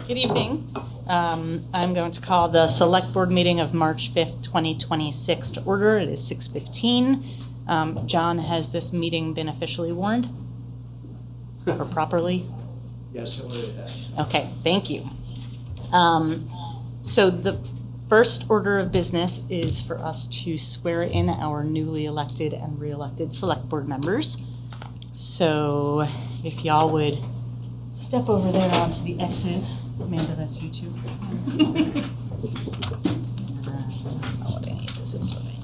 Good evening. I'm going to call the Select Board meeting of March 5th, 2026 to order. It is 6:15. John, has this meeting been officially warned or properly? Yes, it has. Okay, thank you. So the first order of business is for us to swear in our newly elected and re-elected Select Board members. So if y'all would step over there onto the X's. Amanda, that's you too. That's not what I need. This is what I need.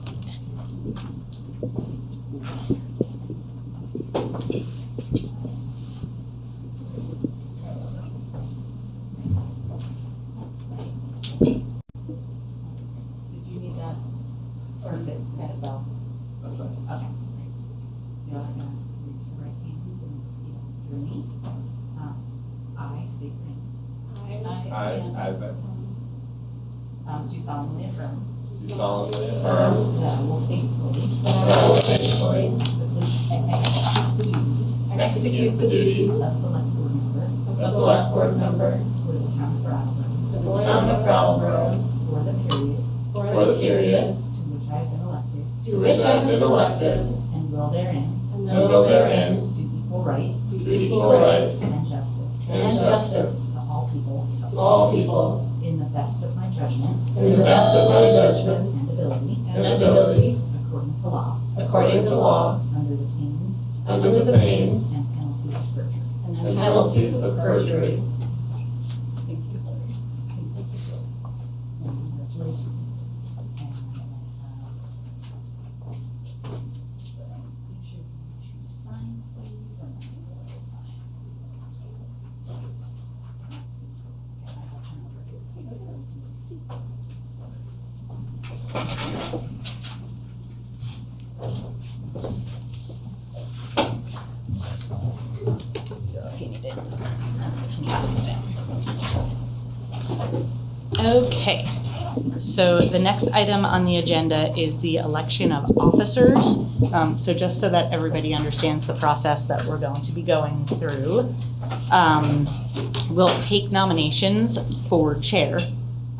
Did you need that? Or did it go? That's fine. Okay. So y'all are going to raise your right hands and repeat after me. I state your name. I, Isaac, Do solemnly affirm do solemnly affirm that I will faithfully that I will faithfully execute the duties of Select Board member a Select Board member for the town of Brattleboro for the town of Brattleboro for the period to which I have been elected and will therein to equal right and justice to all people in the best of my judgment and ability according to law under the pains and penalties of perjury. Thank you. Congratulations. Each of you to sign, please, and then we'll sign. If you need it, I can pass it down. Okay, so the next item on the agenda is the election of officers. So just so that everybody understands the process that we're going to be going through, we'll take nominations for chair.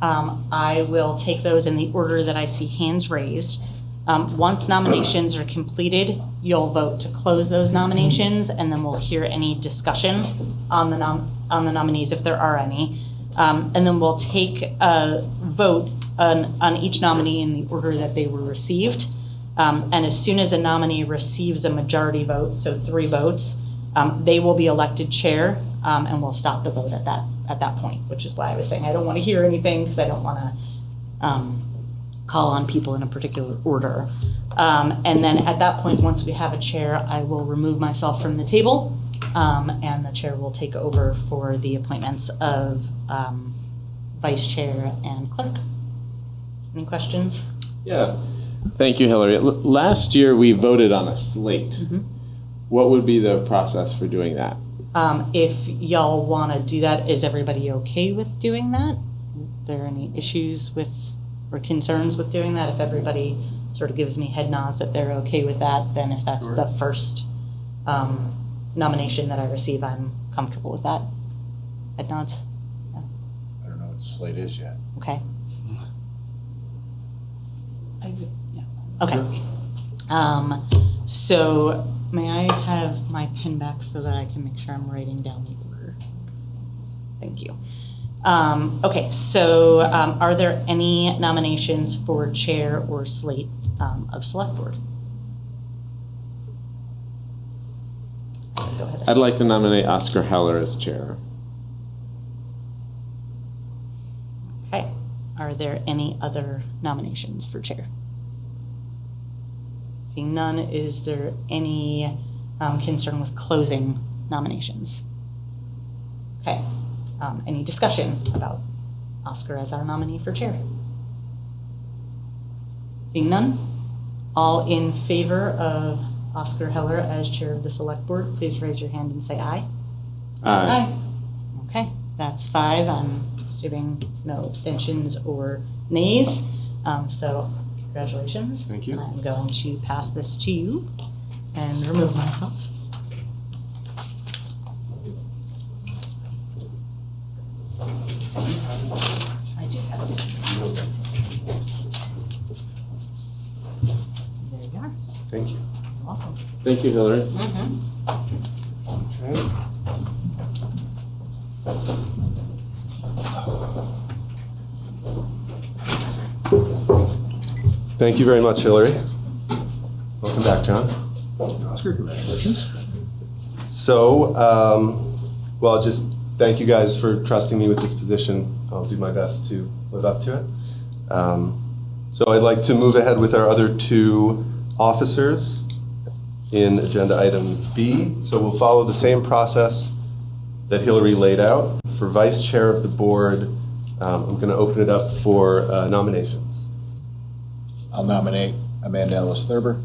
I will take those in the order that I see hands raised. Once nominations are completed, you'll vote to close those nominations, and then we'll hear any discussion on the nominees if there are any. And then we'll take a vote on each nominee in the order that they were received. And as soon as a nominee receives a majority vote, so 3 votes, they will be elected chair, and we'll stop the vote at that point, which is why I was saying I don't want to hear anything because I don't want to call on people in a particular order. And then at that point, once we have a chair, I will remove myself from the table, and the chair will take over for the appointments of vice chair and clerk. Any questions? Yeah. Thank you, Hillary. Last year we voted on a slate. Mm-hmm. What would be the process for doing that? If y'all want to do that, is everybody okay with doing that? Is there any issues with or concerns with doing that? If everybody sort of gives me head nods that they're okay with that, then if that's the first nomination that I receive, I'm comfortable with that. Head nods? Yeah. I don't know what the slate is yet. Okay. I do, yeah. Okay. So may I have my pen back so that I can make sure I'm writing down the order? Thank you. Okay, so are there any nominations for chair or slate of Select Board? Go ahead. I'd like to nominate Oscar Heller as chair. Okay. Are there any other nominations for chair? Seeing none, is there any concern with closing nominations? Okay. Any discussion about Oscar as our nominee for chair? Seeing none, all in favor of Oscar Heller as chair of the Select Board, please raise your hand and say aye. Aye. Okay, that's 5. I'm assuming no abstentions or nays. So congratulations. Thank you. I'm going to pass this to you and remove myself. Thank you, Hillary. Okay. Thank you very much, Hillary. Welcome back, John. Oscar, congratulations. So, well, just thank you guys for trusting me with this position. I'll do my best to live up to it. So I'd like to move ahead with our other two officers in agenda item B. So we'll follow the same process that Hillary laid out. For vice chair of the board, I'm going to open it up for nominations. I'll nominate Amanda Ellis Thurber.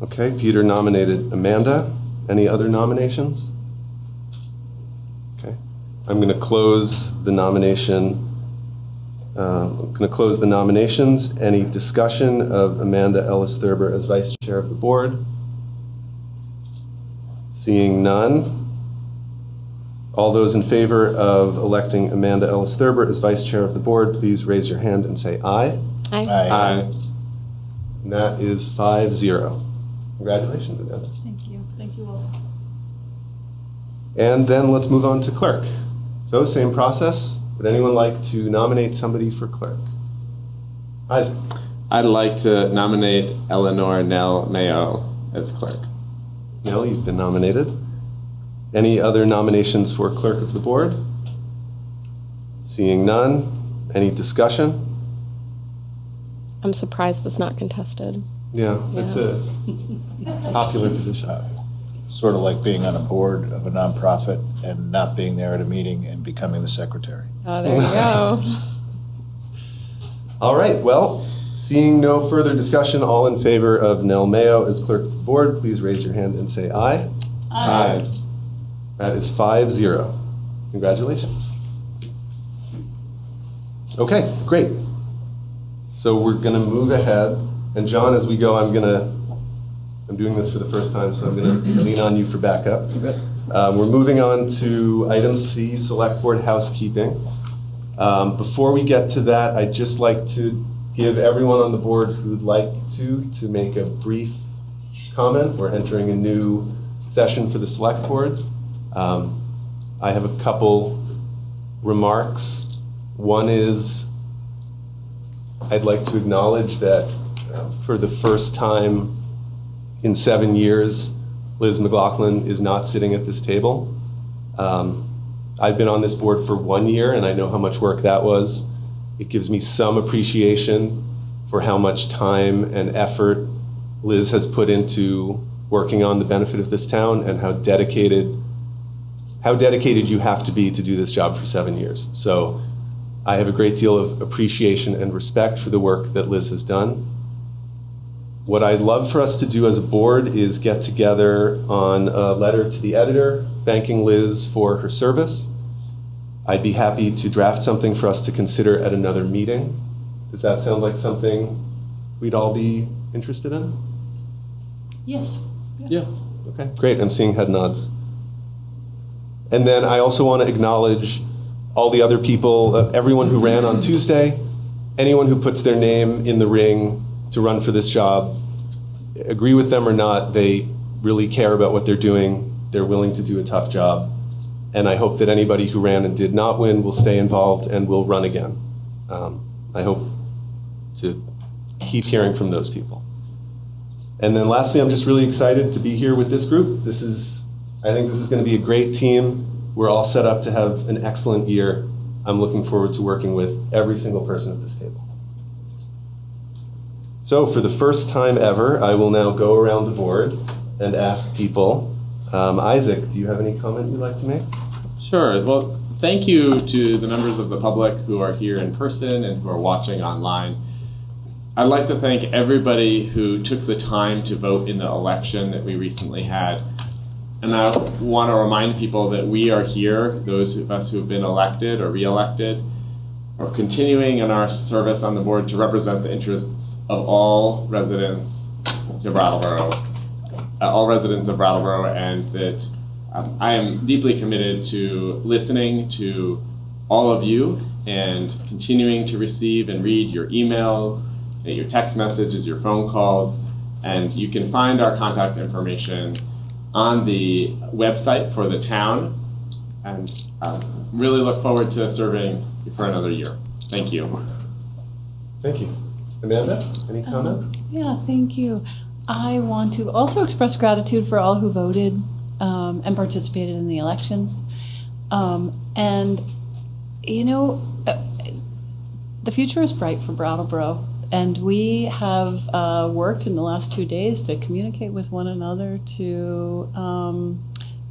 Okay, Peter nominated Amanda. Any other nominations? Okay, I'm going to close the nomination. I'm going to close the nominations. Any discussion of Amanda Ellis Thurber as vice chair of the board? Seeing none. All those in favor of electing Amanda Ellis Thurber as vice chair of the board, please raise your hand and say aye. Aye. Aye. And that is 5-0. Congratulations, Amanda. Thank you. Thank you all. And then let's move on to clerk. So same process. Would anyone like to nominate somebody for clerk? Isaac. I'd like to nominate Eleanor Nell Mayo as clerk. Nell, you've been nominated. Any other nominations for clerk of the board? Seeing none. Any discussion? I'm surprised it's not contested. Yeah, it's a popular position. Sort of like being on a board of a nonprofit and not being there at a meeting and becoming the secretary. Oh, there you go. All right, well, seeing no further discussion, all in favor of Nell Mayo as clerk of the board, please raise your hand and say aye. Aye. That is 5-0. Congratulations. Okay, great. So we're going to move ahead. And John, as we go, I'm doing this for the first time, so I'm going to lean on you for backup. We're moving on to item C, Selectboard Housekeeping. Before we get to that, I'd just like to give everyone on the board who'd like to make a brief comment. We're entering a new session for the Select Board. I have a couple remarks. One is I'd like to acknowledge that for the first time in 7 years, Liz McLaughlin is not sitting at this table. I've been on this board for 1 year, and I know how much work that was. It gives me some appreciation for how much time and effort Liz has put into working on the benefit of this town and how dedicated you have to be to do this job for 7 years. So I have a great deal of appreciation and respect for the work that Liz has done. What I'd love for us to do as a board is get together on a letter to the editor thanking Liz for her service. I'd be happy to draft something for us to consider at another meeting. Does that sound like something we'd all be interested in? Yes. Yeah. Okay, great. I'm seeing head nods. And then I also want to acknowledge all the other people, everyone who ran on Tuesday, anyone who puts their name in the ring to run for this job. Agree with them or not, they really care about what they're doing. They're willing to do a tough job. And I hope that anybody who ran and did not win will stay involved and will run again. I hope to keep hearing from those people. And then lastly, I'm just really excited to be here with this group. I think this is going to be a great team. We're all set up to have an excellent year. I'm looking forward to working with every single person at this table. So for the first time ever, I will now go around the board and ask people. Isaac, do you have any comment you'd like to make? Sure. Well, thank you to the members of the public who are here in person and who are watching online. I'd like to thank everybody who took the time to vote in the election that we recently had. And I want to remind people that we are here, those of us who have been elected or re-elected, are continuing in our service on the board to represent the interests of all residents of Brattleboro, and that I am deeply committed to listening to all of you and continuing to receive and read your emails, your text messages, your phone calls, And you can find our contact information on the website for the town. And really look forward to serving you for another year. Thank you. Thank you. Amanda, any comment? Yeah, thank you. I want to also express gratitude for all who voted and participated in the elections. And, you know, the future is bright for Brattleboro. And we have worked in the last 2 days to communicate with one another, to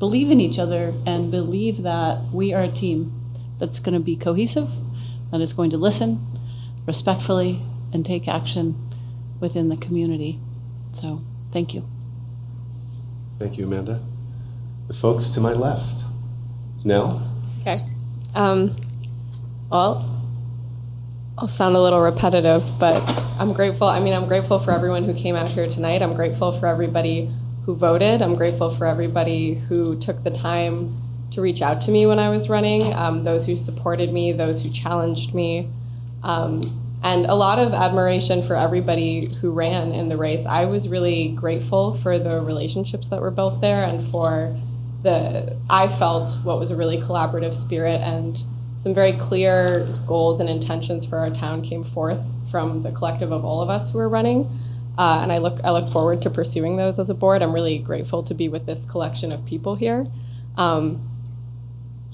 believe in each other and believe that we are a team that's going to be cohesive, that is going to listen respectfully and take action within the community. So, thank you. Thank you, Amanda. The folks to my left. Nell? Okay. Well, I'll sound a little repetitive, but I'm grateful. I mean, I'm grateful for everyone who came out here tonight. I'm grateful for everybody who voted. I'm grateful for everybody who took the time to reach out to me when I was running, those who supported me, those who challenged me, and a lot of admiration for everybody who ran in the race. I was really grateful for the relationships that were built there, and for I felt what was a really collaborative spirit, and some very clear goals and intentions for our town came forth from the collective of all of us who are running. And I look forward to pursuing those as a board. I'm really grateful to be with this collection of people here.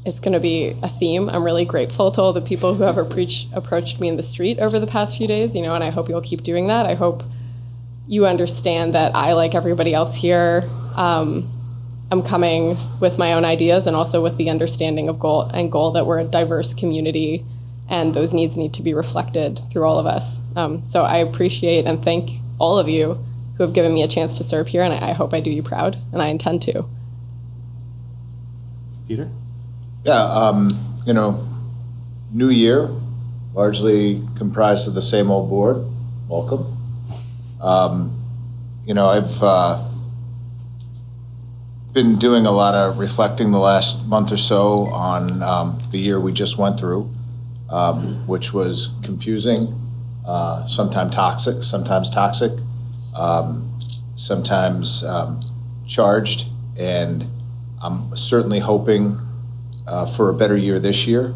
It's going to be a theme. I'm really grateful to all the people who have approached me in the street over the past few days, and I hope you'll keep doing that. I hope you understand that I, like everybody else here, I'm coming with my own ideas and also with the understanding of goal that we're a diverse community and those needs need to be reflected through all of us. So I appreciate and thank all of you who have given me a chance to serve here, and I hope I do you proud, and I intend to. Peter? Yeah, new year, largely comprised of the same old board. Welcome. I've been doing a lot of reflecting the last month or so on the year we just went through, which was confusing, sometimes toxic, sometimes charged, and I'm certainly hoping for a better year this year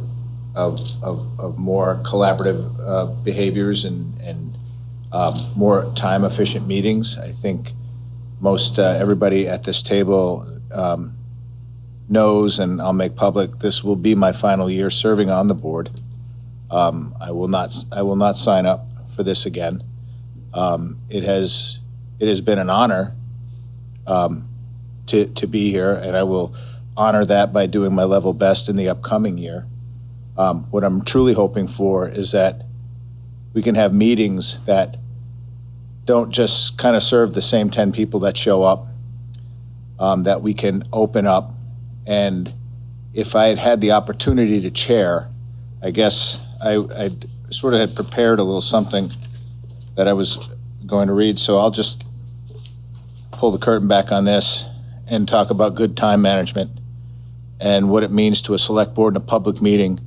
of more collaborative behaviors and more time-efficient meetings. I think most everybody at this table knows, and I'll make public, this will be my final year serving on the board. I will not sign up for this again. It has been an honor to be here, and I will honor that by doing my level best in the upcoming year. What I'm truly hoping for is that we can have meetings that don't just kind of serve the same 10 people that show up, that we can open up. And if I had had the opportunity to chair, I guess I sort of had prepared a little something that I was going to read. So I'll just pull the curtain back on this and talk about good time management and what it means to a select board in a public meeting.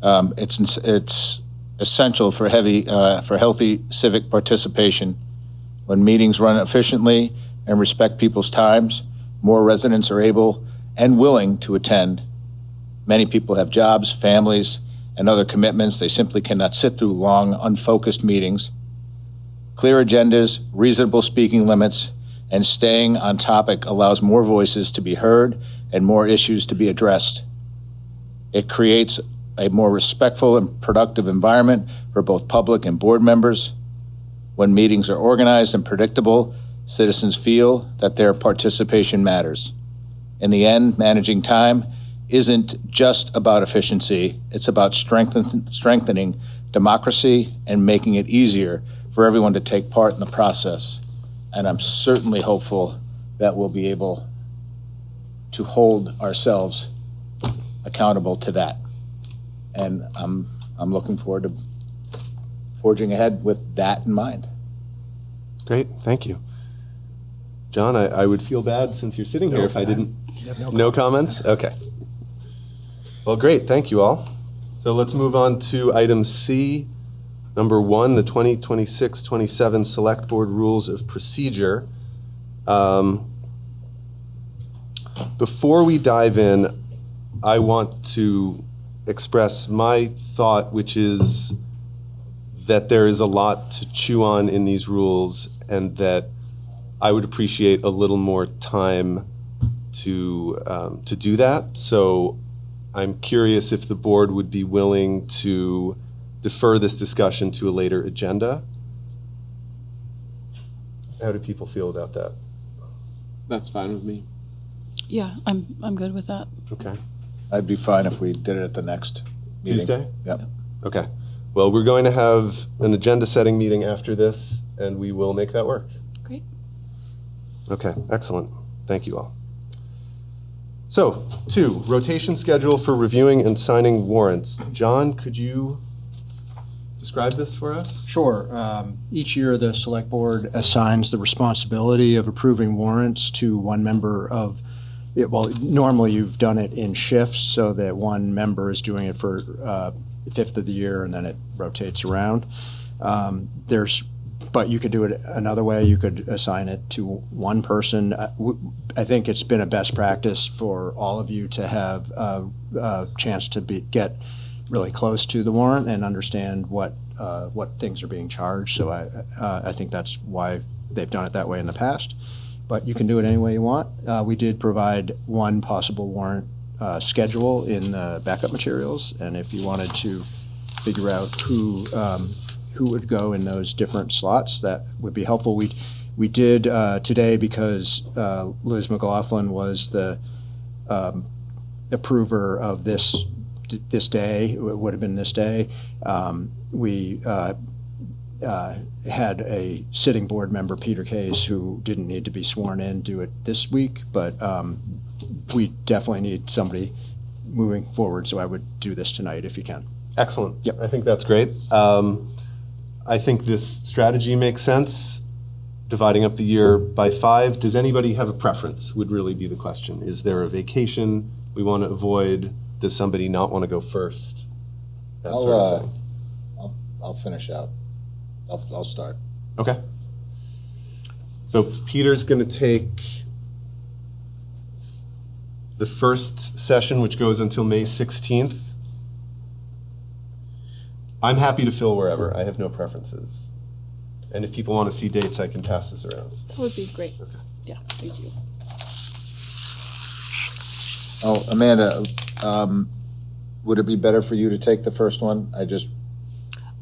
It's essential for healthy civic participation. When meetings run efficiently and respect people's times, more residents are able and willing to attend. Many people have jobs, families, and other commitments. They simply cannot sit through long, unfocused meetings. Clear agendas, reasonable speaking limits, and staying on topic allows more voices to be heard and more issues to be addressed. It creates a more respectful and productive environment for both public and board members. When meetings are organized and predictable, citizens feel that their participation matters. In the end, managing time isn't just about efficiency, it's about strengthening democracy and making it easier for everyone to take part in the process. And I'm certainly hopeful that we'll be able to hold ourselves accountable to that. And I'm looking forward to forging ahead with that in mind. Great, thank you. John, I would feel bad since you're sitting here if I didn't. No comments? Okay. Well, great, thank you all. So let's move on to item C, Number 1, the 2026-27 Select Board Rules of Procedure. Before we dive in, I want to express my thought, which is that there is a lot to chew on in these rules, and that I would appreciate a little more time to do that. So I'm curious if the board would be willing to defer this discussion to a later agenda. How do people feel about that? That's fine with me. Yeah, I'm good with that. Okay. I'd be fine if we did it at the next meeting. Tuesday? Yep. Okay. Well, we're going to have an agenda-setting meeting after this, and we will make that work. Great. Okay, excellent. Thank you all. So, 2, rotation schedule for reviewing and signing warrants. John, could you describe this for us? Sure. Each year, the Select Board assigns the responsibility of approving warrants to one member of it. Well, normally you've done it in shifts so that one member is doing it for the fifth of the year and then it rotates around. But you could do it another way. You could assign it to one person. I think it's been a best practice for all of you to have a chance to get really close to the warrant and understand what things are being charged. So I think that's why they've done it that way in the past. But you can do it any way you want. We did provide one possible warrant schedule in the backup materials, and if you wanted to figure out who would go in those different slots, that would be helpful. We did today, because Liz McLaughlin was the approver of this day. It would have been this day. We had a sitting board member, Peter Case, who didn't need to be sworn in, do it this week, but we definitely need somebody moving forward, so I would do this tonight if you can. Excellent. Yep. I think that's great. I think this strategy makes sense, dividing up the year by 5. Does anybody have a preference, would really be the question. Is there a vacation we want to avoid? Does somebody not want to go first? That sort of thing. I'll finish out. I'll start. Okay. So Peter's going to take the first session, which goes until May 16th. I'm happy to fill wherever. I have no preferences. And if people want to see dates, I can pass this around. That would be great. Okay. Yeah, thank you. Oh, Amanda, would it be better for you to take the first one?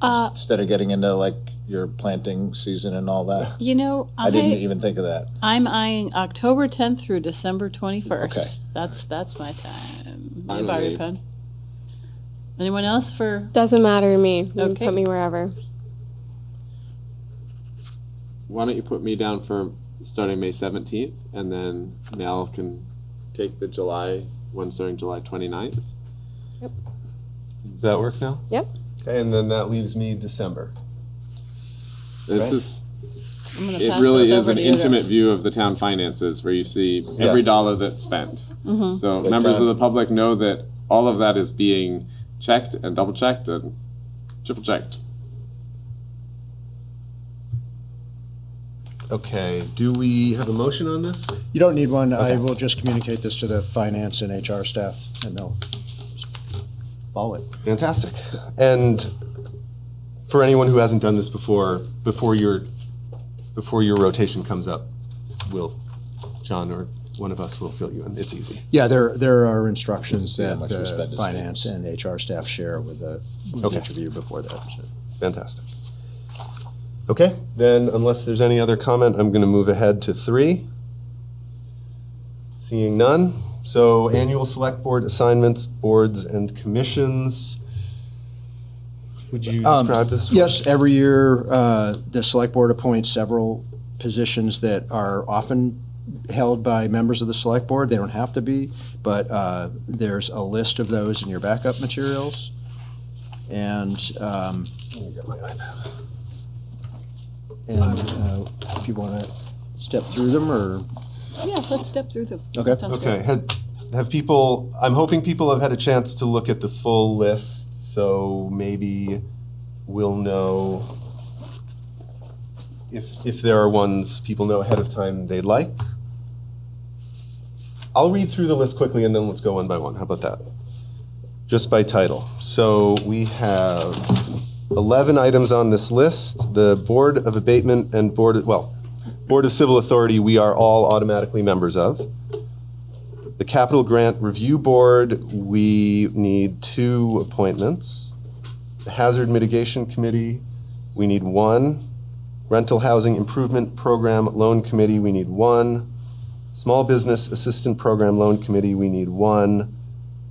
Instead of getting into like your planting season and all that. You know, I didn't even think of that. I'm eyeing October 10th through December 21st. Okay. That's my time. fine You borrow with your me. pen. Anyone else for? Doesn't matter to me. You can Okay. put me wherever. Why don't you put me down for starting May 17th, and then Nell can take the July one starting July 29th. Does that work now? Yep. Okay, and then that leaves me December. This Right. is, I'm gonna it pass really this is over an to you to- intimate view of the town finances where you see every Yes. dollar that's spent. So But, members of the public know that all of that is being checked and double checked and triple checked. Okay, do we have a motion on this? You don't need one. I Okay. will just communicate this to the finance and HR staff, and they'll follow it. Fantastic. And for anyone who hasn't done this before your rotation comes up, John or one of us will fill you in. It's easy. Yeah, there are instructions See how that much we spend the as finance students. and HR staff share with Okay. each of you before that. So. Fantastic. Okay, then unless there's any other comment, I'm going to move ahead to 3. Seeing none. So annual select board assignments, boards and commissions. Would you describe this? for us? Yes, every year, the select board appoints several positions that are often held by members of the select board. They don't have to be, but there's a list of those in your backup materials. And Let me get my iPad. if you want to step through them, or Yeah, let's step through them. Okay. That sounds Okay, good. have people, I'm hoping people have had a chance to look at the full list, so maybe we'll know if there are ones people know ahead of time they'd like. I'll read through the list quickly and then let's go one by one. How about that? Just by title. So we have 11 items on this list. The Board of Abatement and Board of Civil Authority, we are all automatically members of. The Capital Grant Review Board, we need 2 appointments. The Hazard Mitigation Committee, we need 1. Rental Housing Improvement Program Loan Committee, we need 1. Small Business Assistant Program Loan Committee, we need 1.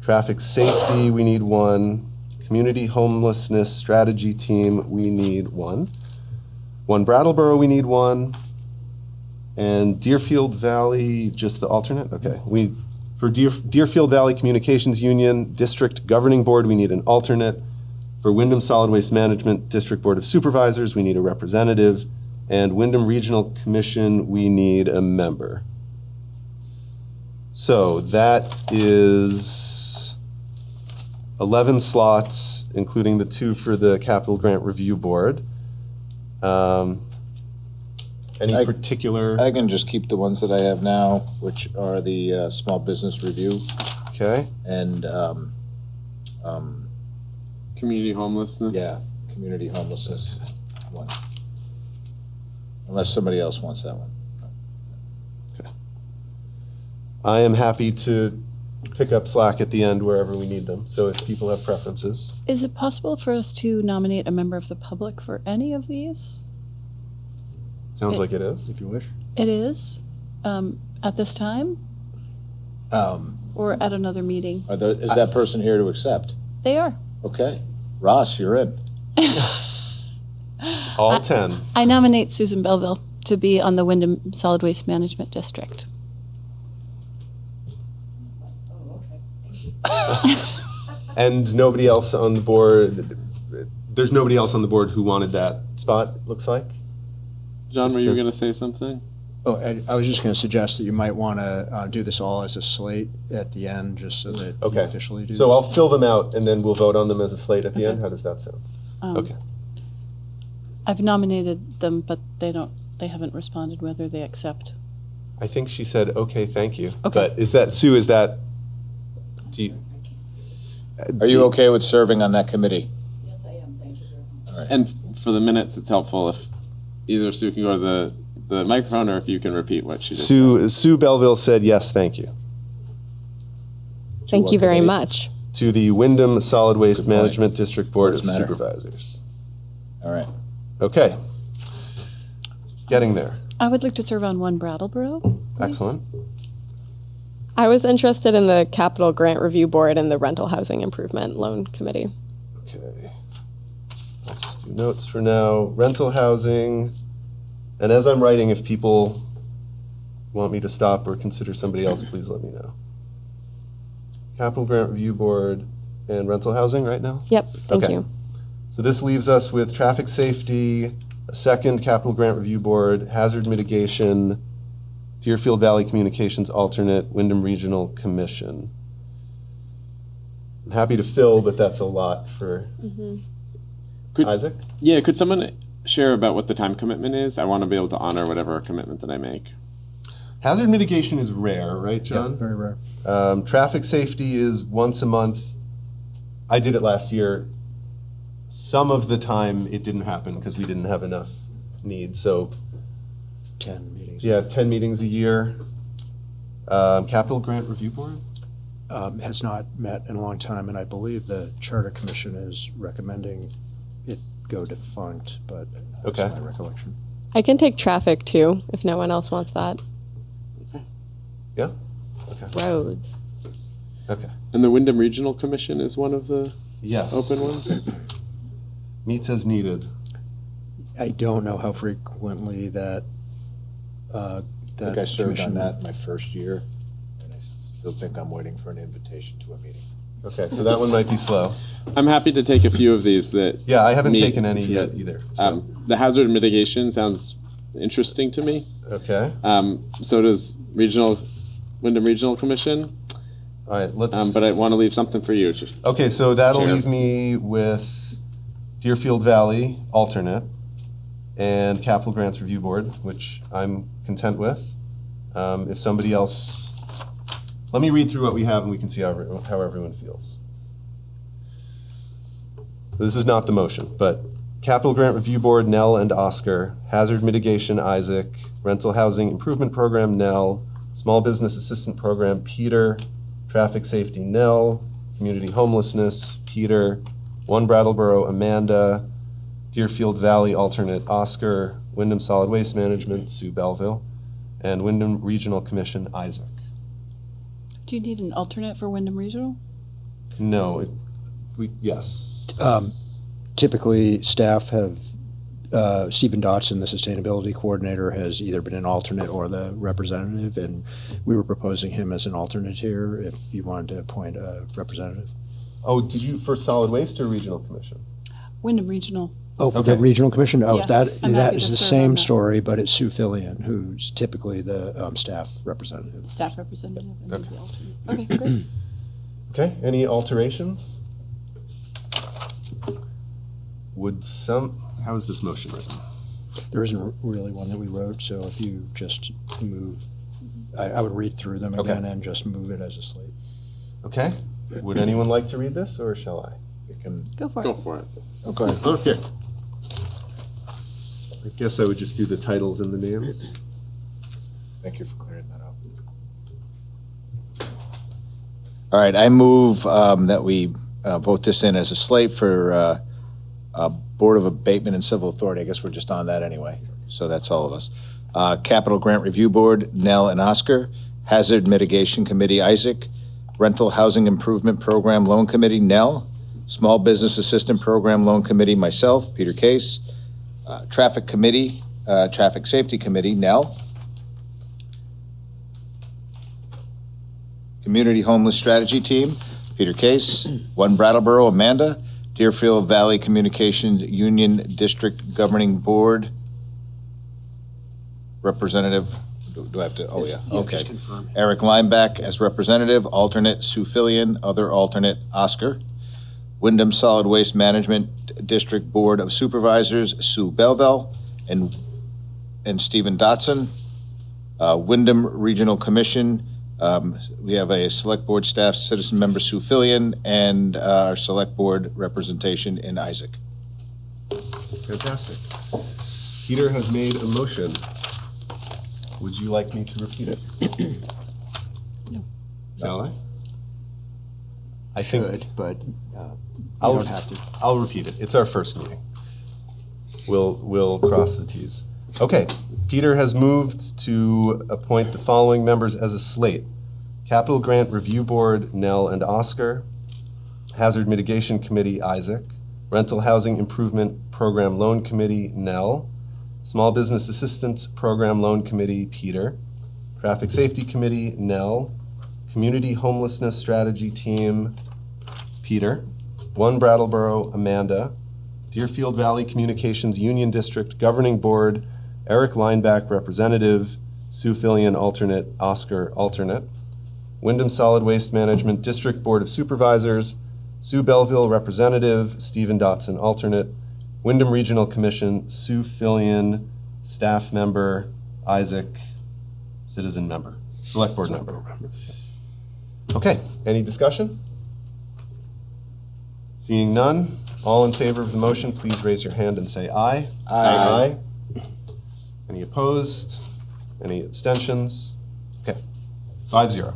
Traffic Safety, we need 1. Community Homelessness Strategy Team, we need 1. One Brattleboro, we need 1. And Deerfield Valley, just the alternate? Okay. For Deerfield Valley Communications Union District Governing Board, we need an alternate. For Wyndham Solid Waste Management District Board of Supervisors, we need a representative. And Wyndham Regional Commission, we need a member. So that is 11 slots, including the 2 for the Capital Grant Review Board. Any particular? I can just keep the ones that I have now, which are the Small Business Review Okay. and, Community homelessness. yeah, Community Homelessness one. Unless somebody else wants that one. I am happy to pick up slack at the end wherever we need them. So if people have preferences. Is it possible for us to nominate a member of the public for any of these? Sounds like it is. If you wish. It is, at this time or at another meeting? Is that person here to accept? They are. Okay. Ross, you're in. All 10. I nominate Susan Belleville to be on the Wyndham Solid Waste Management District. And nobody else on the board. There's nobody else on the board who wanted that spot, looks like. John, were you going to say something? Oh, I was just going to suggest that you might want to do this all as a slate at the end, just so that you officially do. So I'll fill them out, and then we'll vote on them as a slate at the end. How does that sound? Okay. I've nominated them, but they haven't responded whether they accept. I think she said, okay, thank you. Okay. But Sue, do you... Are you okay with serving on that committee? Yes, I am. Thank you very much. All right. And for the minutes, it's helpful if either Sue can go to the microphone or if you can repeat what she did. Sue Belleville said, yes, thank you. Thank you very much. To the Wyndham Solid Waste Good point. Management District Board of Does matter. Supervisors. All right. Okay. Getting there. I would like to serve on one Brattleboro. Please. Excellent. I was interested in the Capital Grant Review Board and the Rental Housing Improvement Loan Committee. Okay. I'll just do notes for now. Rental housing. And as I'm writing, if people want me to stop or consider somebody else, please let me know. Capital Grant Review Board and rental housing right now? Yep, thank you. So this leaves us with traffic safety, a second Capital Grant Review Board, hazard mitigation, Deerfield Valley Communications alternate, Wyndham Regional Commission. I'm happy to fill, but that's a lot for Isaac. Yeah, could someone share about what the time commitment is? I want to be able to honor whatever commitment that I make. Hazard mitigation is rare, right, John? Yeah, very rare. Traffic safety is once a month. I did it last year. Some of the time it didn't happen because we didn't have enough need. So 10 meetings. yeah, 10 meetings a year. Capital Grant Review Board? Has not met in a long time, and I believe the Charter Commission is recommending it go defunct, but that's Okay. my recollection. I can take traffic too, if no one else wants that. Yeah? Okay. Roads. Okay. And the Wyndham Regional Commission is one of the Yes. open ones? Meets as needed. I don't know how frequently that I think I served commission- on that my first year, and I still think I'm waiting for an invitation to a meeting. Okay, so that one might be slow. I'm happy to take a few of these that. Yeah, I haven't meet. taken any yet either. So. The hazard mitigation sounds interesting to me. Okay. So does Wyndham Regional Commission. All right, let's... But I want to leave something for you. Okay, so that'll Chair. leave me with Deerfield Valley, alternate, and Capital Grants Review Board, which I'm content with. If somebody else, let me read through what we have and we can see how everyone feels. This is not the motion, but Capital Grant Review Board, Nell and Oscar. Hazard Mitigation, Isaac. Rental Housing Improvement Program, Nell. Small Business Assistant Program, Peter. Traffic Safety, Nell. Community Homelessness, Peter. One Brattleboro, Amanda. Deerfield Valley alternate, Oscar. Wyndham Solid Waste Management, Sue Belleville. And Wyndham Regional Commission, Isaac. Do you need an alternate for Wyndham Regional? No, yes. Typically, staff have, Stephen Dotson, the sustainability coordinator, has either been an alternate or the representative, and we were proposing him as an alternate here if you wanted to appoint a representative. Oh, did you, for Solid Waste or Regional Commission? Wyndham Regional. Oh, for Okay. the regional commission? Oh, Yeah, that I'm that happy is to the serve on same that. story, but it's Sue Fillion, who's typically the staff representative. Staff representative and Okay. the alternate. Okay, great. Okay, any alterations? How is this motion written? There isn't really one that we wrote, so if you just move, I would read through them Okay. again and just move it as a slate. Okay, would anyone like to read this, or shall I? You can, Go for it. Go for it. okay. Okay. I guess I would just do the titles and the names. Thank you for clearing that up. All right, I move that we vote this in as a slate for Board of Abatement and Civil Authority. I guess we're just on that anyway, so that's all of us. Capital Grant Review Board, Nell and Oscar. Hazard Mitigation Committee, Isaac. Rental Housing Improvement Program Loan Committee, Nell. Small Business Assistant Program Loan Committee, myself, Peter Case. Traffic Committee, Traffic Safety Committee, Nell. Community Homeless Strategy Team, Peter Case. One Brattleboro, Amanda. Deerfield Valley Communications Union District Governing Board Representative. Do I have to? Oh, yeah. Okay. Just confirm. Eric Lineback as representative, alternate Sue Fillion, other alternate Oscar. Wyndham Solid Waste Management District Board of Supervisors, Sue Belleville and Stephen Dotson. Wyndham Regional Commission, we have a Select Board staff citizen member, Sue Fillion, and our Select Board representation in Isaac. Fantastic. Peter has made a motion. Would you like me to repeat it? No. Shall I? I Should, but you I'll don't have to. I'll repeat it. It's our first meeting. We'll cross the T's. Okay. Peter has moved to appoint the following members as a slate. Capital Grant Review Board, Nell and Oscar. Hazard Mitigation Committee, Isaac. Rental Housing Improvement Program Loan Committee, Nell. Small Business Assistance Program Loan Committee, Peter. Traffic Safety Committee, Nell. Community Homelessness Strategy Team, Peter. One Brattleboro, Amanda. Deerfield Valley Communications Union District Governing Board, Eric Lineback, representative. Sue Fillion, alternate. Oscar, alternate. Wyndham Solid Waste Management District Board of Supervisors, Sue Belleville, representative. Stephen Dotson, alternate. Wyndham Regional Commission, Sue Fillion, staff member. Isaac, citizen member. Select Board member. Okay, any discussion? Seeing none, all in favor of the motion, please raise your hand and say aye. Aye. Any opposed? Any abstentions? Okay, 5-0.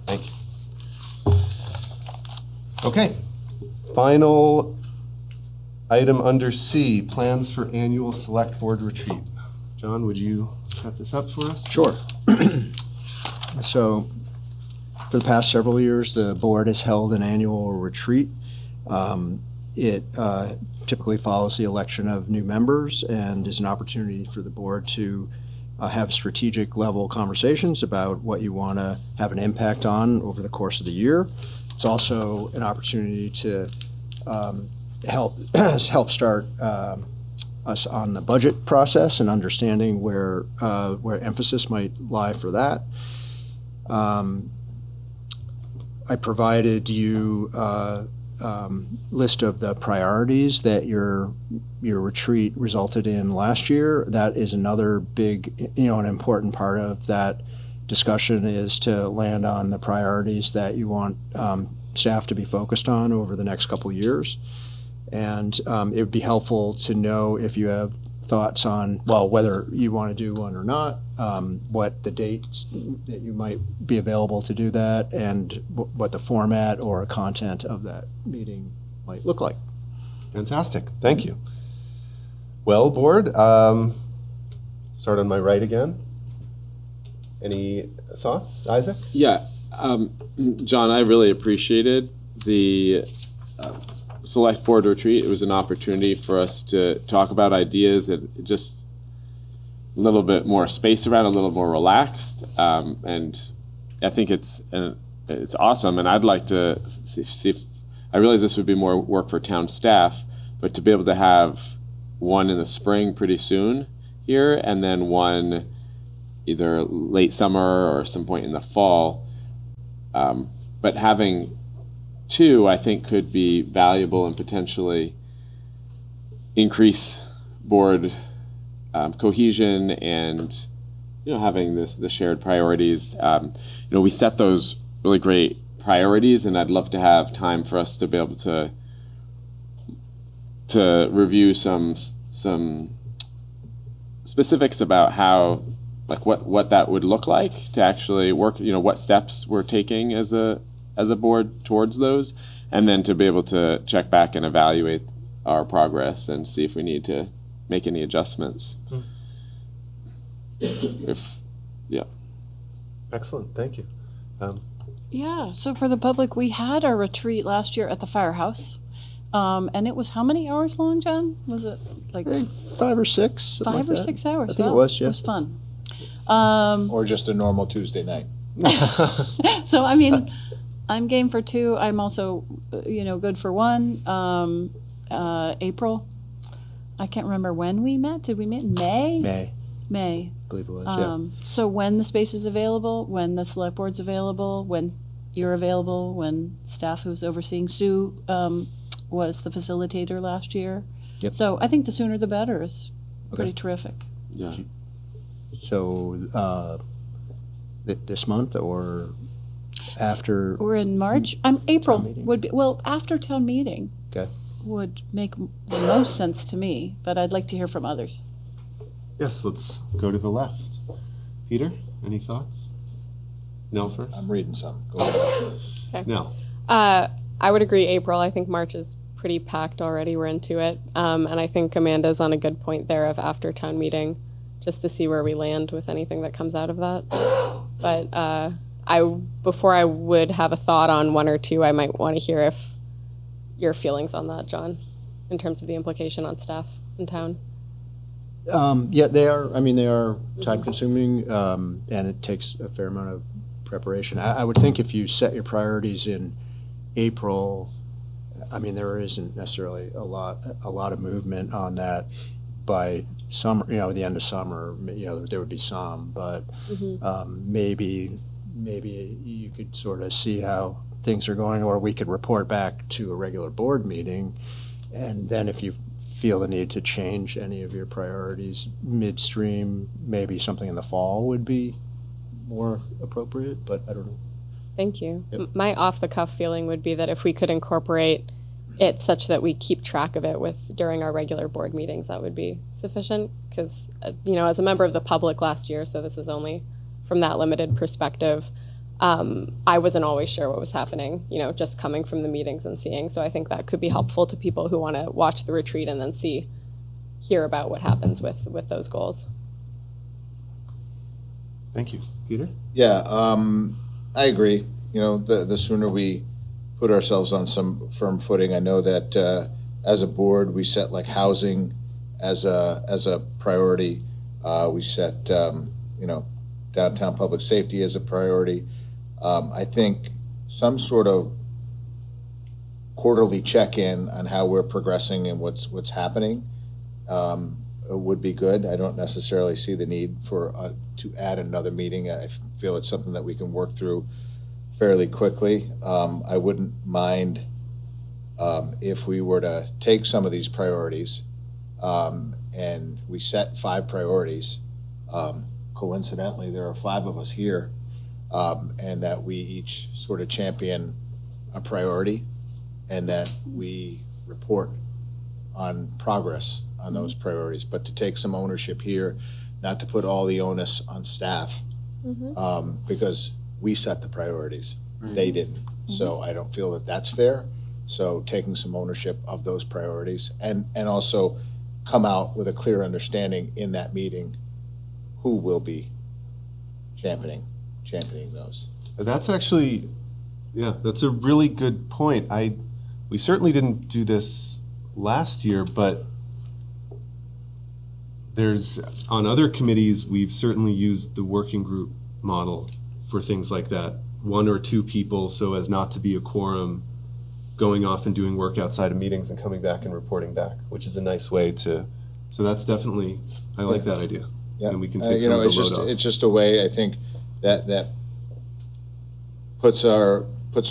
Thank you. Okay, final item under C, plans for annual Select Board retreat. John, would you set this up for us? Sure. So, for the past several years, the board has held an annual retreat. It typically follows the election of new members and is an opportunity for the board to have strategic level conversations about what you want to have an impact on over the course of the year. It's also an opportunity to help start us on the budget process and understanding where emphasis might lie for that. I provided you list of the priorities that your retreat resulted in last year. That is another big, an important part of that discussion is to land on the priorities that you want staff to be focused on over the next couple of years. And it would be helpful to know if you have thoughts on, well, whether you want to do one or not, what the dates that you might be available to do that, and what the format or content of that meeting might look like. Fantastic. Thank you. Well, board, start on my right again. Any thoughts, Isaac? Yeah, John, I really appreciated the select board retreat. It was an opportunity for us to talk about ideas and just a little bit more space around, a little more relaxed. And I think it's awesome. And I'd like to see if, I realize this would be more work for town staff, but to be able to have one in the spring pretty soon here, and then one either late summer or some point in the fall. But having two, I think, could be valuable and potentially increase board cohesion and, having the shared priorities. We set those really great priorities, and I'd love to have time for us to be able to review some specifics about how, like what that would look like to actually work, what steps we're taking as a board towards those, and then to be able to check back and evaluate our progress and see if we need to make any adjustments. Excellent, thank you. Yeah, so for the public, we had our retreat last year at the firehouse. And it was how many hours long, John? Was it like 5 or 6? 5 or 6 hours? I think it was, yeah. It was fun. Or just a normal Tuesday night. So, I'm game for 2. I'm also, good for 1. April. I can't remember when we met. Did we meet in May? May. I believe it was, yeah. So when the space is available, when the select board's available, when you're available, when staff who's overseeing Sue was the facilitator last year. Yep. So I think the sooner the better is pretty terrific. Yeah. So this month or after? We're in March. April meeting? would be, after town meeting. Okay. Would make the most sense to me, but I'd like to hear from others. Yes, let's go to the left. Peter, any thoughts? Nell first? I'm reading some. Go ahead. Okay. Nell. I would agree, April. I think March is pretty packed already. We're into it. And I think Amanda's on a good point there of after town meeting, just to see where we land with anything that comes out of that. But before I would have a thought on 1 or 2, I might want to hear if your feelings on that, John, in terms of the implication on staff in town. Yeah, they are. They are time-consuming, and it takes a fair amount of preparation. I would think if you set your priorities in April, there isn't necessarily a lot of movement on that by summer. The end of summer, there would be some, but maybe you could sort of see how things are going, or we could report back to a regular board meeting, and then if you feel the need to change any of your priorities midstream, maybe something in the fall would be more appropriate, but I don't know. Thank you. Yep. My off-the-cuff feeling would be that if we could incorporate it such that we keep track of it during our regular board meetings, that would be sufficient. Because, as a member of the public last year, so this is only from that limited perspective, I wasn't always sure what was happening, just coming from the meetings and seeing. So I think that could be helpful to people who want to watch the retreat and then hear about what happens with those goals. Thank you. Peter? Yeah, I agree. The sooner we put ourselves on some firm footing. I know that as a board, we set like housing as a priority. We set downtown public safety as a priority. I think some sort of quarterly check-in on how we're progressing and what's happening would be good. I don't necessarily see the need for to add another meeting. I feel it's something that we can work through fairly quickly. I wouldn't mind if we were to take some of these priorities and we set 5 priorities, coincidentally, there are 5 of us here, and that we each sort of champion a priority and that we report on progress on those priorities, but to take some ownership here, not to put all the onus on staff, because we set the priorities. They didn't. So I don't feel that that's fair. So taking some ownership of those priorities and also come out with a clear understanding in that meeting who will be championing those. That's actually, yeah, that's a really good point. We certainly didn't do this last year, but there's, on other committees, we've certainly used the working group model for things like that. 1 or 2 people, so as not to be a quorum, going off and doing work outside of meetings and coming back and reporting back, which is a nice way to, so that's definitely, I like that idea. Yeah. And we can take some of the load off. It's just a way, I think, that puts our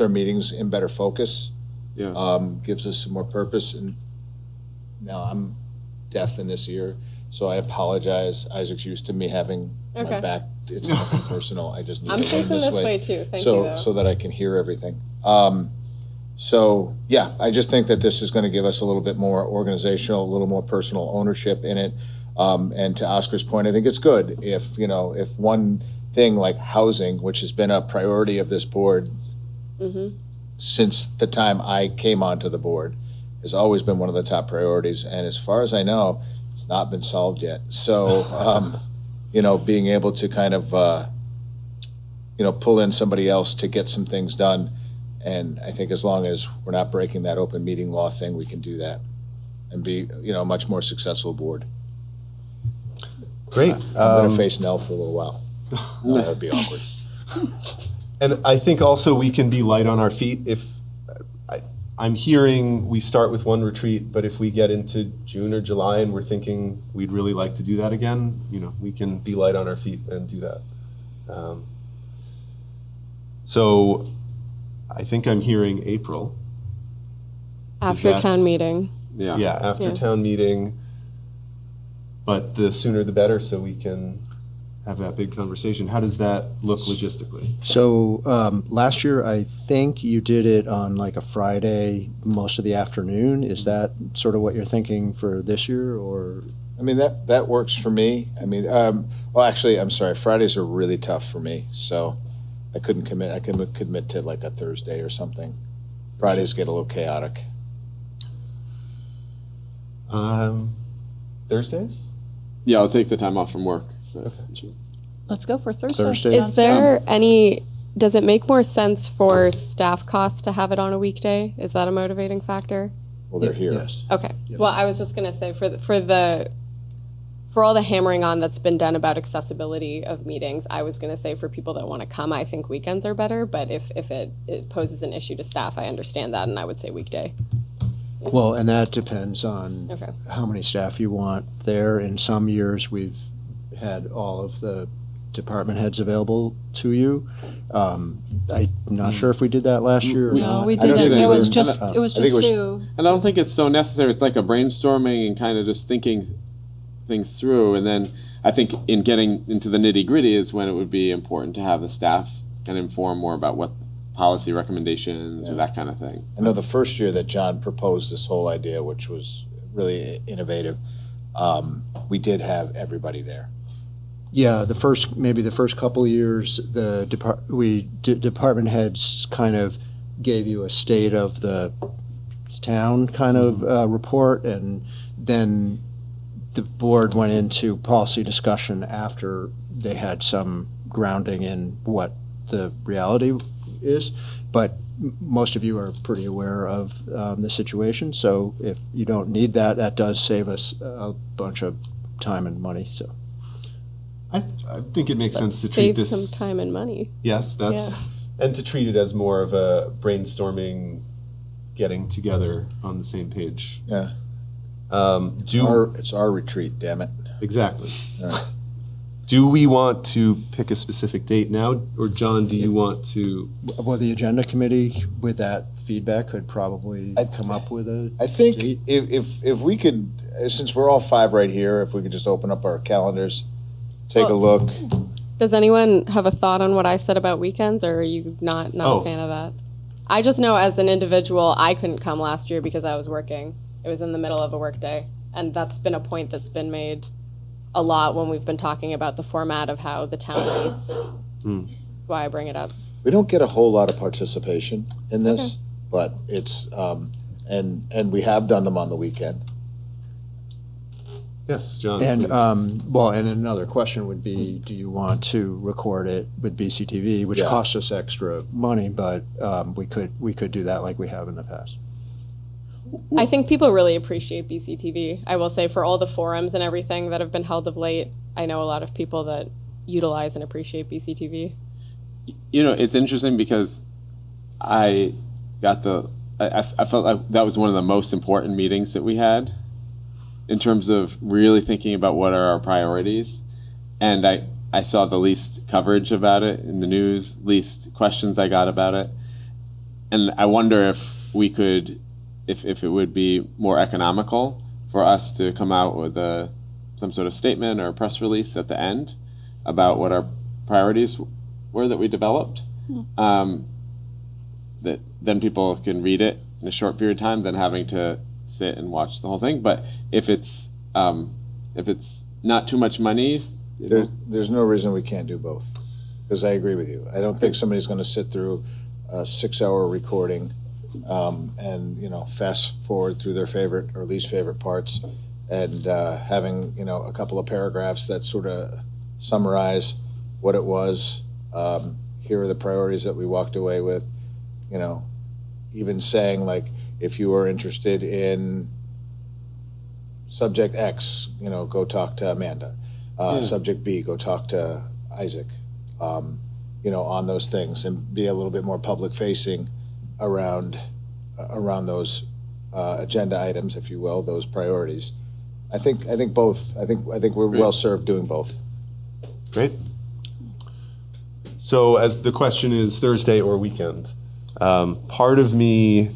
meetings in better focus. Yeah. Gives us some more purpose. And now I'm deaf in this ear, so I apologize. Isaac's used to me having my back. It's nothing personal. I just need I'm to facing this way too. Thank so, you, though. so that I can hear everything. So yeah, I just think that this is going to give us a little bit more organizational, a little more personal ownership in it. And to Oscar's point, I think it's good if one thing like housing, which has been a priority of this board since the time I came onto the board, has always been one of the top priorities. And as far as I know, it's not been solved yet. So, being able to kind of, pull in somebody else to get some things done. And I think as long as we're not breaking that open meeting law thing, we can do that and be, a much more successful board. Great. I'm going to face Nell for a little while. That would be awkward. And I think also we can be light on our feet. If I'm hearing we start with one retreat, but if we get into June or July and we're thinking we'd really like to do that again, we can be light on our feet and do that. So I think I'm hearing April. After town meeting. Yeah. Yeah, after town meeting. But the sooner the better, so we can have that big conversation. How does that look logistically? So last year, I think you did it on like a Friday, most of the afternoon. Is that sort of what you're thinking for this year, or? I mean, that works for me. I mean, well, actually, I'm sorry. Fridays are really tough for me, so I couldn't commit. I could commit to like a Thursday or something. Fridays get a little chaotic. Thursdays? Yeah, I'll take the time off from work. Let's go for Thursday. Thursday. Is there does it make more sense for staff costs to have it on a weekday? Is that a motivating factor? Well, they're here. Yes. Okay. Well, I was just going to say for all the hammering on that's been done about accessibility of meetings, I was going to say for people that want to come, I think weekends are better. But if it poses an issue to staff, I understand that, and I would say weekday. Well, and that depends on Okay. how many staff you want there. In some years, we've had all of the department heads available to you. I'm not sure if we did that last year or No, not. we I don't didn't. think It we was did. just I it was think just it was- Sue. And I don't think it's so necessary. It's like a brainstorming and kind of just thinking things through. And then I think in getting into the nitty gritty is when it would be important to have the staff and inform more about what policy recommendations or that kind of thing. I know the first year that John proposed this whole idea, which was really innovative, we did have everybody there. Yeah, maybe the first couple of years, department heads kind of gave you a state of the town kind of report, and then the board went into policy discussion after they had some grounding in what the reality is. But most of you are pretty aware of the situation, so if you don't need that, that does save us a bunch of time and money. So I think it makes sense to treat Save this. some time and money. Yes, and to treat it as more of a brainstorming, getting together on the same page. Yeah. It's our retreat, damn it. Exactly. All right. Do we want to pick a specific date now, or John, do you want to? Well, the agenda committee, with that feedback, could probably come up with a I think date. if we could, since we're all five right here, if we could just open up our calendars, take a look. Does anyone have a thought on what I said about weekends, or are you not a fan of that? I just know as an individual, I couldn't come last year because I was working. It was in the middle of a work day. And that's been a point that's been made a lot when we've been talking about the format of how the town meets. That's why I bring it up. We don't get a whole lot of participation in this, but it's, and we have done them on the weekend. Yes, John. And please. and another question would be, do you want to record it with BCTV, which costs us extra money, but we could do that like we have in the past. I think people really appreciate BCTV. I will say for all the forums and everything that have been held of late, I know a lot of people that utilize and appreciate BCTV. You know, it's interesting because I felt like that was one of the most important meetings that we had in terms of really thinking about what are our priorities. And I saw the least coverage about it in the news, least questions I got about it. And I wonder if we could, if it would be more economical for us to come out with some sort of statement or a press release at the end about what our priorities were that we developed. That then people can read it in a short period of time than having to sit and watch the whole thing. But if it's not too much money, There's no reason we can't do both, because I agree with you. I don't think somebody's going to sit through a 6-hour recording and fast forward through their favorite or least favorite parts, and having a couple of paragraphs that sort of summarize what it was. Here are the priorities that we walked away with. Even saying, like, if you are interested in subject X, go talk to Amanda. Subject B, go talk to Isaac. On those things, and be a little bit more public facing around those agenda items, if you will, those priorities. I think both. I think we're well served doing both. Great. So as the question is Thursday or weekend, part of me,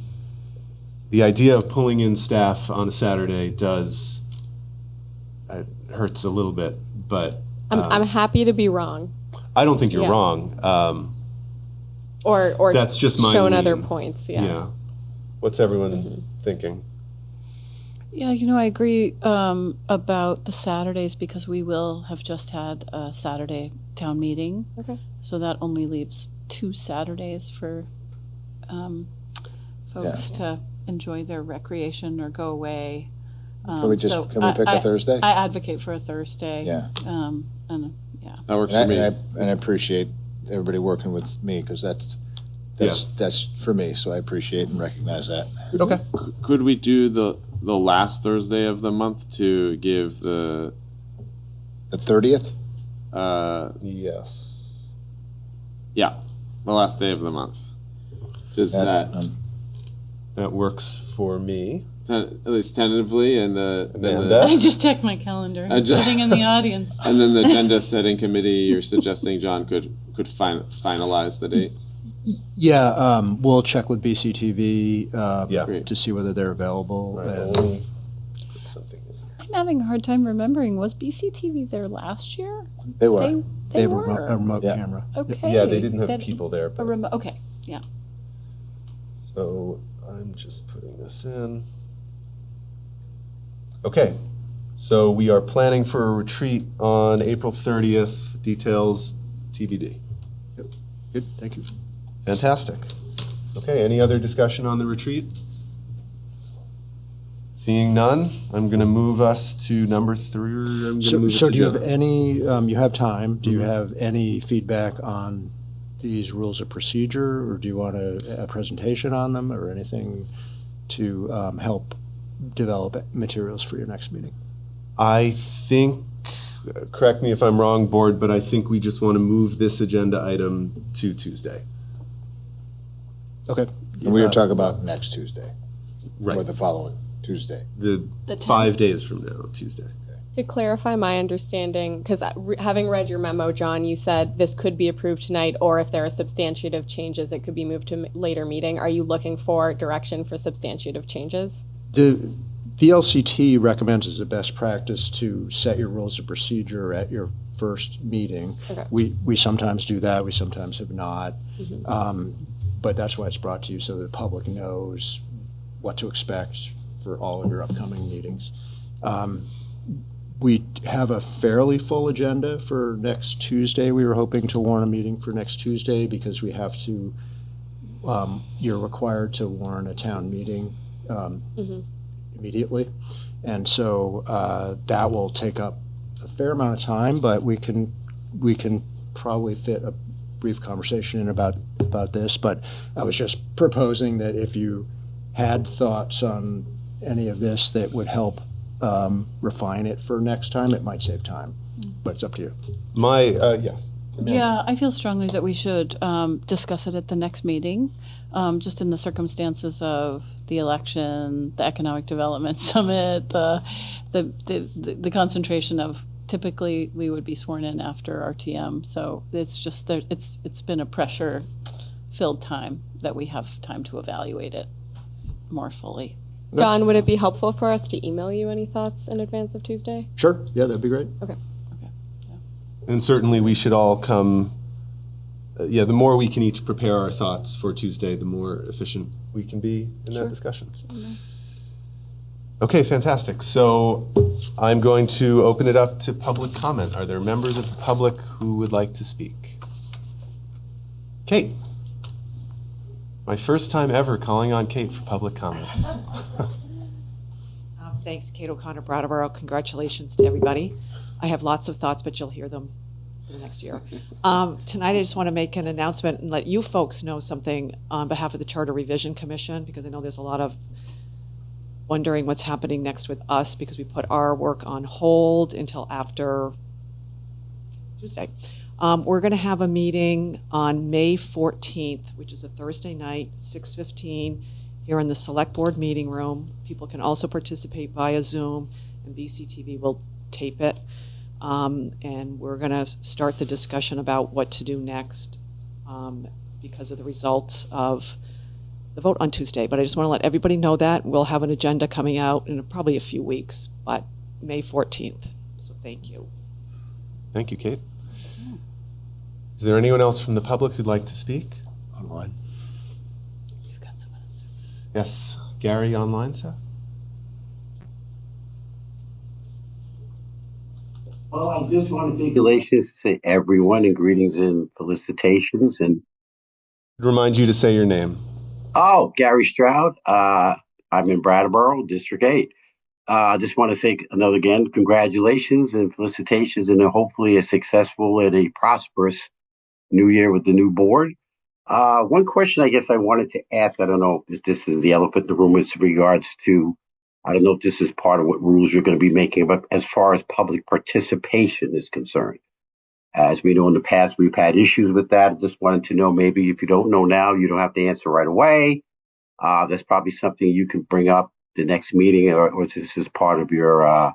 the idea of pulling in staff on a Saturday it hurts a little bit, but I'm happy to be wrong. I don't think you're wrong. Or that's just my shown lean. other points. Yeah. What's everyone thinking? Yeah, I agree about the Saturdays because we will have just had a Saturday town meeting. Okay. So that only leaves 2 Saturdays for folks to enjoy their recreation or go away. Can we pick a Thursday? I advocate for a Thursday. Yeah. that works for me. And I appreciate everybody working with me, because that's for me. So I appreciate and recognize that. Okay. Could we do the last Thursday of the month to give the 30th? Yes. Yeah, the last day of the month. Does that works for me. at least tentatively, and Amanda? I just checked my calendar. I'm sitting in the audience. And then the agenda setting committee, you're suggesting, John, could finalize the date? Yeah, we'll check with BCTV Yeah. to see whether they're available. Right, and- let me put something in. I'm having a hard time remembering. Was BCTV there last year? They were. They have were. a remote Yeah. camera. Okay. Yeah, they didn't have That- people there. A But, remote. Okay. Yeah. so I'm just putting this in. Okay, so we are planning for a retreat on April 30th. Details TBD. Good, thank you. Fantastic. Okay, any other discussion on the retreat? Seeing none, I'm going to move us to number 3. I'm going to move So it to do you have Jen. any, you have time, do you have any feedback on these rules of procedure, or do you want a presentation on them, or anything to help develop materials for your next meeting? I think, correct me if I'm wrong, board, but I think we just want to move this agenda item to Tuesday. Okay. And we were talking about next Tuesday, or Right. the following Tuesday. The The 10th. 5 days from now, Tuesday. To clarify my understanding, because having read your memo, John, you said this could be approved tonight, or if there are substantive changes, it could be moved to later meeting. Are you looking for direction for substantive changes? The VLCT recommends as a best practice to set your rules of procedure at your first meeting. Okay. We sometimes do that, we sometimes have not. But that's why it's brought to you, so the public knows what to expect for all of your upcoming meetings. We have a fairly full agenda for next Tuesday. We were hoping to warn a meeting for next Tuesday because we have to, you're required to warn a town meeting immediately. And so that will take up a fair amount of time, but we can probably fit a brief conversation in about this. But I was just proposing that if you had thoughts on any of this that would help refine it for next time, it might save time, but it's up to you. Yes. Yeah, I feel strongly that we should discuss it at the next meeting, just in the circumstances of the election, the economic development summit, the concentration of typically we would be sworn in after RTM. So it's just it's been a pressure-filled time that we have time to evaluate it more fully. John, would it be helpful for us to email you any thoughts in advance of Tuesday? Sure, yeah, that'd be great. Okay. And certainly we should all come, the more we can each prepare our thoughts for Tuesday, the more efficient we can be in that discussion. Okay, fantastic. So I'm going to open it up to public comment. Are there members of the public who would like to speak? Kate. My first time ever calling on Kate for public comment. Thanks, Kate O'Connor, Brattleboro. Congratulations to everybody. I have lots of thoughts, but you'll hear them for the next year. Tonight, I just want to make an announcement and let you folks know something on behalf of the Charter Revision Commission, because I know there's a lot of wondering what's happening next with us, because we put our work on hold until after Tuesday. We're going to have a meeting on May 14th, which is a Thursday night, 6:15, here in the Selectboard meeting room. People can also participate via Zoom, and BCTV will tape it. And we're going to start the discussion about what to do next because of the results of the vote on Tuesday. But I just want to let everybody know that. We'll have an agenda coming out in probably a few weeks, but May 14th. So thank you. Thank you, Kate. Is there anyone else from the public who'd like to speak? Online. You've got some minutes. Yes, Gary online, sir? Well, I just want to say congratulations to everyone and greetings and felicitations. And Remind you to say your name. oh, Gary Stroud. I'm in Brattleboro, District 8. I just want to say again, congratulations and felicitations, and hopefully a successful and a prosperous new year with the new board. One question I guess I wanted to ask, I don't know if this is the elephant in the room, with regards to, I don't know if this is part of what rules you're going to be making, but as far as public participation is concerned. As we know in the past, we've had issues with that. I just wanted to know, maybe if you don't know now, you don't have to answer right away. That's probably something you can bring up the next meeting, or this is part of your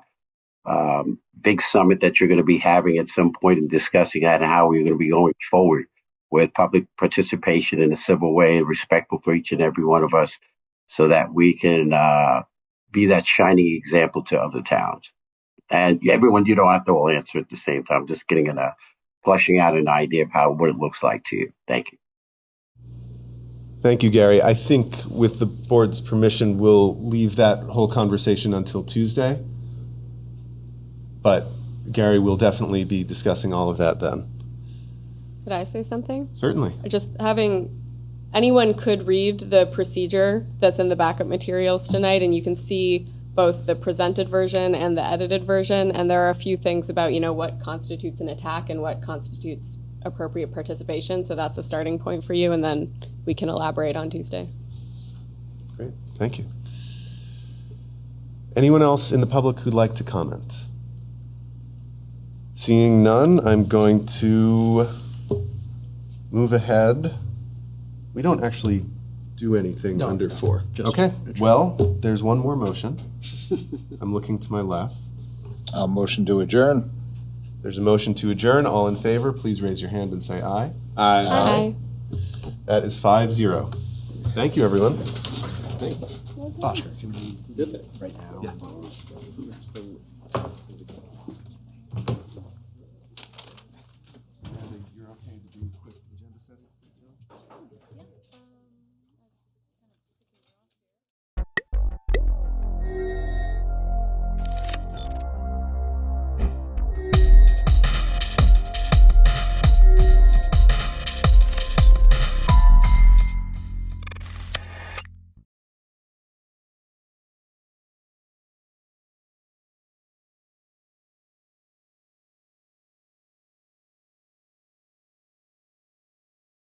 big summit that you're going to be having at some point and discussing that and how we're going to be going forward with public participation in a civil way and respectful for each and every one of us, so that we can be that shining example to other towns. And everyone, you don't have to all answer at the same time, just getting fleshing out an idea of what it looks like to you. Thank you. Thank you, Gary. I think with the board's permission, we'll leave that whole conversation until Tuesday. But Gary, will definitely be discussing all of that then. Could I say something? Certainly. Just anyone could read the procedure that's in the backup materials tonight, and you can see both the presented version and the edited version. And there are a few things about, what constitutes an attack and what constitutes appropriate participation. So that's a starting point for you, and then we can elaborate on Tuesday. Great, thank you. Anyone else in the public who'd like to comment? Seeing none, I'm going to move ahead. We don't actually do anything under 4. Okay, well, there's one more motion. I'm looking to my left. I'll motion to adjourn. There's a motion to adjourn. All in favor, please raise your hand and say aye. Aye. That is 5-0. Thank you, everyone. Thanks. Oscar, can we Did it. right now? Yeah.